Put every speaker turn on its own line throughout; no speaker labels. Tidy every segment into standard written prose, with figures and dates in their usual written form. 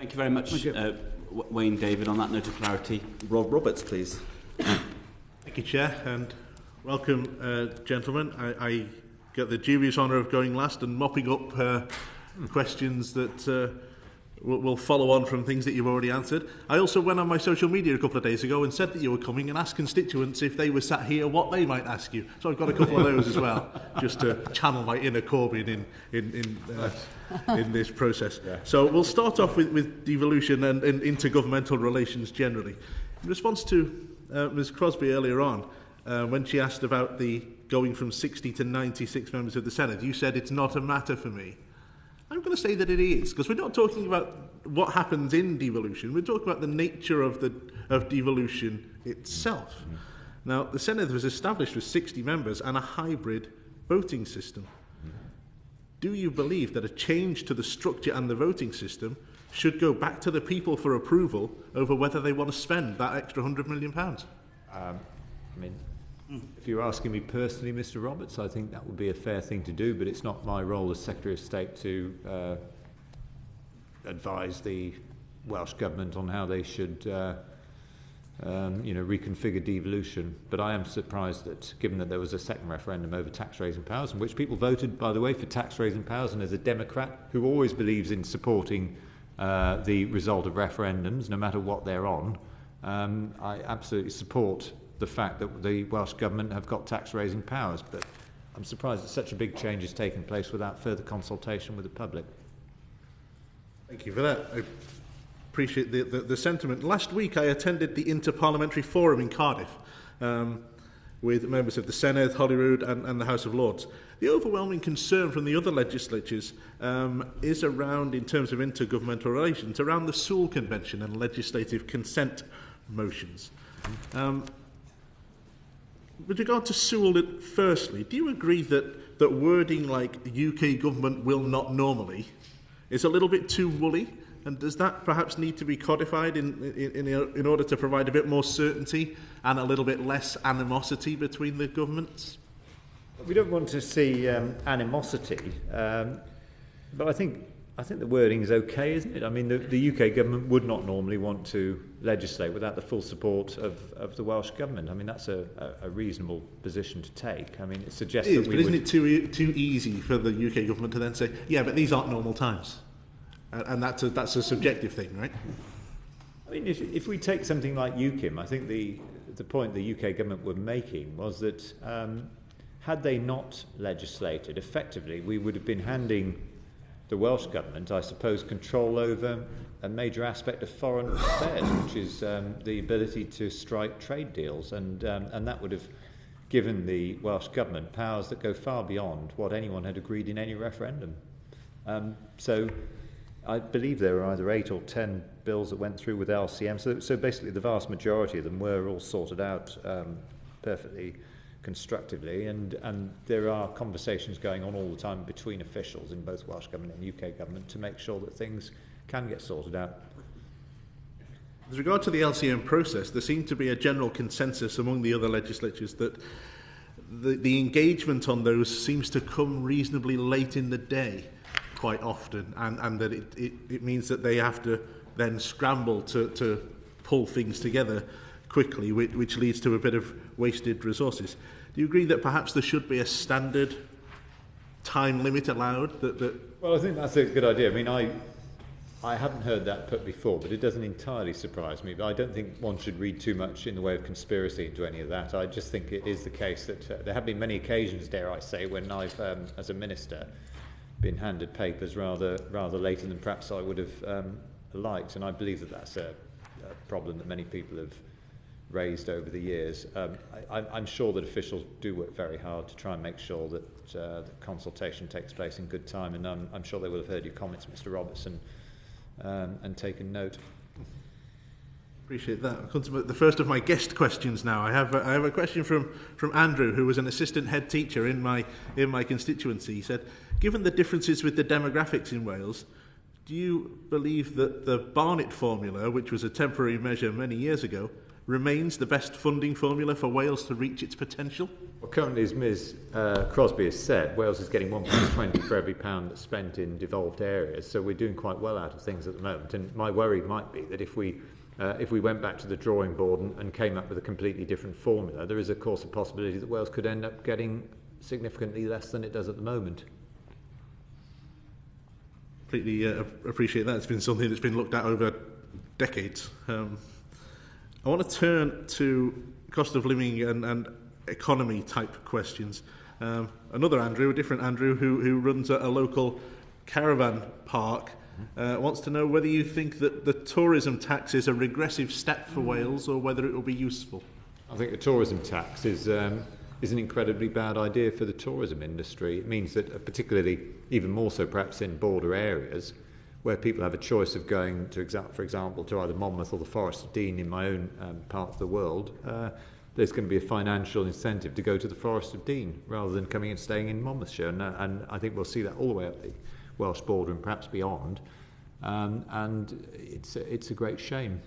Thank you very much, Wayne David. On that note of clarity, Rob Roberts, please.
Thank you, Chair, and welcome, gentlemen. I get the dubious honour of going last and mopping up questions that will follow on from things that you've already answered. I also went on my social media a couple of days ago and said that you were coming and asked constituents if they were sat here what they might ask you. So I've got a couple of those as well, just to channel my inner Corbyn in this process. Yeah. So we'll start off with devolution and intergovernmental relations generally. In response to Ms Crosby earlier on, when she asked about the going from 60 to 96 members of the Senate, you said it's not a matter for me. I'm going to say that it is, because we're not talking about what happens in devolution. We're talking about the nature of devolution itself. Mm-hmm. Now, the Senate was established with 60 members and a hybrid voting system. Mm-hmm. Do you believe that a change to the structure and the voting system should go back to the people for approval over whether they want to spend that extra £100 million?
If you're asking me personally, Mr Roberts, I think that would be a fair thing to do, but it's not my role as Secretary of State to advise the Welsh Government on how they should reconfigure devolution. But I am surprised that, given that there was a second referendum over tax-raising powers, in which people voted, by the way, for tax-raising powers, and as a Democrat who always believes in supporting the result of referendums, no matter what they're on, I absolutely support the fact that the Welsh Government have got tax-raising powers, but I'm surprised that such a big change has taken place without further consultation with the public.
Thank you for that. I appreciate the sentiment. Last week I attended the Interparliamentary Forum in Cardiff with members of the Senedd, Holyrood and the House of Lords. The overwhelming concern from the other legislatures is around, in terms of intergovernmental relations, around the Sewell Convention and legislative consent motions. With regard to Sewell, firstly, do you agree that wording like the UK government will not normally is a little bit too woolly? And does that perhaps need to be codified in order to provide a bit more certainty and a little bit less animosity between the governments?
We don't want to see animosity, but I think the wording is okay, isn't it? I mean, the UK government would not normally want to legislate without the full support of the Welsh government. I mean, that's a reasonable position to take. I mean, it suggests that we
isn't it too easy for the UK government to then say, yeah, but these aren't normal times? And that's a subjective thing, right?
I mean, if we take something like UKIM, I think the point the UK government were making was that had they not legislated, effectively, we would have been handing the Welsh Government, I suppose, control over a major aspect of foreign affairs, which is the ability to strike trade deals, and that would have given the Welsh Government powers that go far beyond what anyone had agreed in any referendum. So I believe there were either 8 or 10 bills that went through with LCM, so basically the vast majority of them were all sorted out perfectly constructively, and there are conversations going on all the time between officials in both Welsh Government and UK Government to make sure that things can get sorted out.
With regard to the LCM process, there seemed to be a general consensus among the other legislatures that the engagement on those seems to come reasonably late in the day quite often, and that it means that they have to then scramble to pull things together quickly, which leads to a bit of wasted resources. Do you agree that perhaps there should be a standard time limit allowed?
Well, I think that's a good idea. I mean, I haven't heard that put before, but it doesn't entirely surprise me. But I don't think one should read too much in the way of conspiracy into any of that. I just think it is the case that there have been many occasions, dare I say, when I've, as a minister, been handed papers rather later than perhaps I would have liked, and I believe that that's a problem that many people have raised over the years. I'm sure that officials do work very hard to try and make sure that the consultation takes place in good time, and I'm sure they will have heard your comments, Mr Robertson, and taken note.
Appreciate that. I'll come to the first of my guest questions now. I have a question from Andrew, who was an assistant head teacher in my constituency. He said, given the differences with the demographics in Wales, do you believe that the Barnett formula, which was a temporary measure many years ago, remains the best funding formula for Wales to reach its potential?
Well, currently, as Ms Crosby has said, Wales is getting £1.20 for every pound that's spent in devolved areas, so we're doing quite well out of things at the moment. And my worry might be that if we went back to the drawing board and came up with a completely different formula, there is, of course, a possibility that Wales could end up getting significantly less than it does at the moment.
Completely appreciate that. It's been something that's been looked at over decades. I want to turn to cost of living and economy type questions. Another Andrew, a different Andrew, who runs a local caravan park, wants to know whether you think that the tourism tax is a regressive step for Wales or whether it will be useful.
I think the tourism tax is an incredibly bad idea for the tourism industry. It means that, particularly, even more so perhaps in border areas, where people have a choice of going to, for example, to either Monmouth or the Forest of Dean in my own part of the world, there's going to be a financial incentive to go to the Forest of Dean rather than coming and staying in Monmouthshire. And I think we'll see that all the way up the Welsh border and perhaps beyond. And it's a great shame.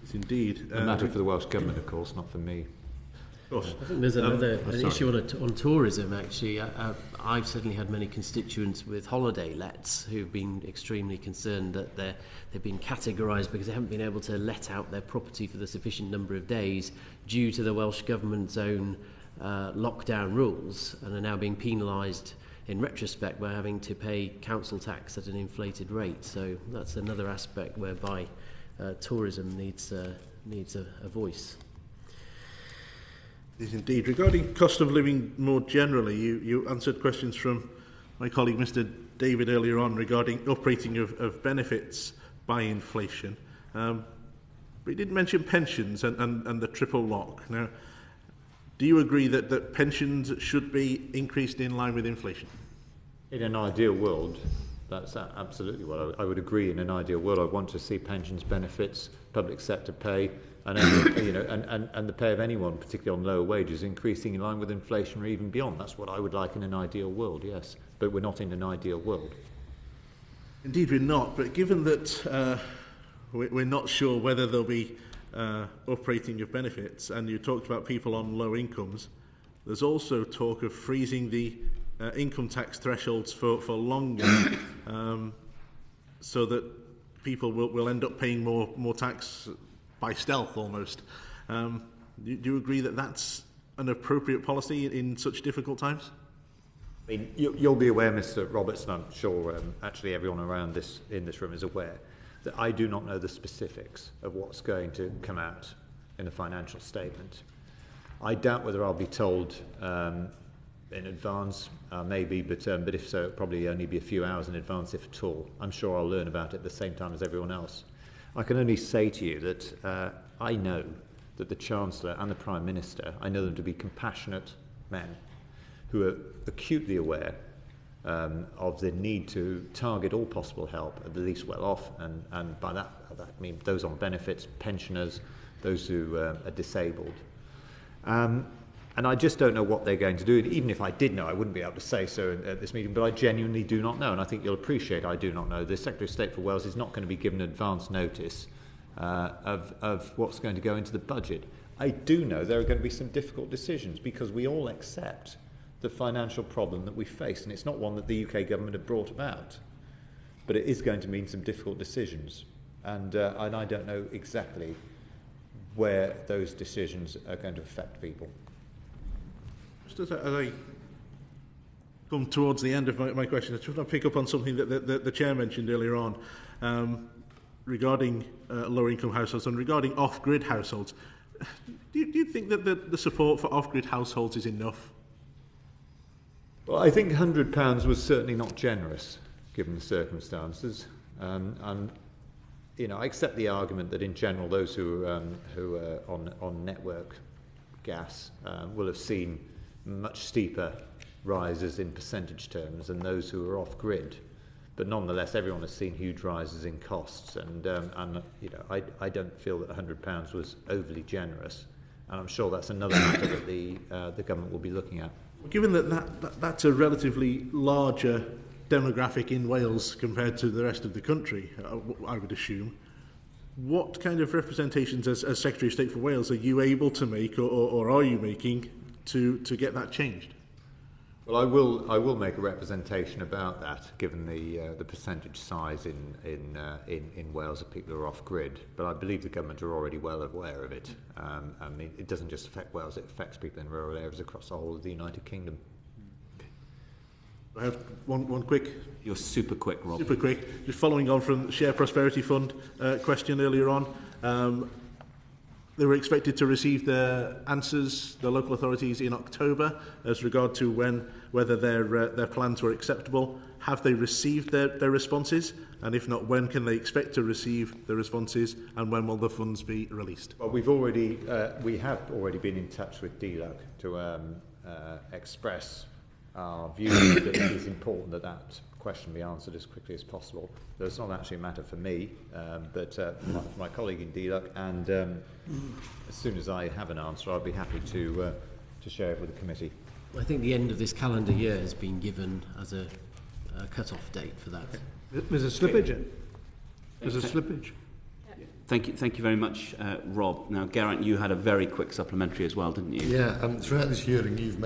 It's indeed.
A matter for the Welsh Government, of course, not for me.
I think there's an issue on tourism, actually. I've certainly had many constituents with holiday lets who've been extremely concerned that they've been categorised because they haven't been able to let out their property for the sufficient number of days due to the Welsh Government's own lockdown rules, and are now being penalised in retrospect by having to pay council tax at an inflated rate. So that's another aspect whereby tourism needs a voice.
Yes, indeed. Regarding cost of living more generally, you answered questions from my colleague Mr. David earlier on regarding uprating of benefits by inflation. But he did mention pensions and the triple lock. Now, do you agree that pensions should be increased in line with inflation?
In an ideal world, that's absolutely what I would agree. In an ideal world, I want to see pensions, benefits, public sector pay, and the pay of anyone, particularly on lower wages, increasing in line with inflation or even beyond. That's what I would like in an ideal world, yes. But we're not in an ideal world.
Indeed, we're not. But given that we're not sure whether there'll be uprating of benefits, and you talked about people on low incomes, there's also talk of freezing the income tax thresholds for longer, so that people will end up paying more tax by stealth almost. Do you agree that that's an appropriate policy in such difficult times?
I mean, you'll be aware, Mr. Roberts, and I'm sure actually everyone around in this room is aware, that I do not know the specifics of what's going to come out in a financial statement. I doubt whether I'll be told in advance, maybe, but if so, it'll probably only be a few hours in advance, if at all. I'm sure I'll learn about it at the same time as everyone else. I can only say to you that I know that the Chancellor and the Prime Minister, I know them to be compassionate men who are acutely aware of the need to target all possible help at the least well off, and by that I mean those on benefits, pensioners, those who are disabled. And I just don't know what they're going to do. Even if I did know, I wouldn't be able to say so at this meeting, but I genuinely do not know, and I think you'll appreciate I do not know. The Secretary of State for Wales is not going to be given advance notice of what's going to go into the budget. I do know there are going to be some difficult decisions because we all accept the financial problem that we face, and it's not one that the UK government have brought about, but it is going to mean some difficult decisions, and I don't know exactly where those decisions are going to affect people.
Just as I come towards the end of my question, I just want to pick up on something that the Chair mentioned earlier on regarding lower-income households and regarding off-grid households. Do you think that the support for off-grid households is enough?
Well, I think £100 was certainly not generous, given the circumstances. And I accept the argument that in general those who are on network gas will have seen much steeper rises in percentage terms than those who are off grid, but nonetheless everyone has seen huge rises in costs, and I don't feel that £100 was overly generous, and I'm sure that's another matter that the government will be looking at.
Given that's a relatively larger demographic in Wales compared to the rest of the country, I would assume, what kind of representations as Secretary of State for Wales are you able to make, or are you making, to get that changed?
Well, I will make a representation about that, given the percentage size in Wales of people who are off grid. But I believe the government are already well aware of it. I mean, it doesn't just affect Wales; it affects people in rural areas across the whole of the United Kingdom.
I have one quick.
You're super quick, Rob.
Super quick. Just following on from the Share Prosperity Fund question earlier on. They were expected to receive their answers, the local authorities, in October as regard to whether their plans were acceptable. Have they received their responses? And if not, when can they expect to receive the responses, and when will the funds be released?
Well, we have already been in touch with DLUC to express our view that it is important that question be answered as quickly as possible. So it's not actually a matter for me, but for my colleague in DLUC, and as soon as I have an answer, I'll be happy to share it with the committee.
I think the end of this calendar year has been given as a cut-off date for that.
There's a slippage. There's a slippage.
Thank you very much, Rob. Now, Geraint, you had a very quick supplementary as well, didn't you?
Yeah, throughout this hearing you've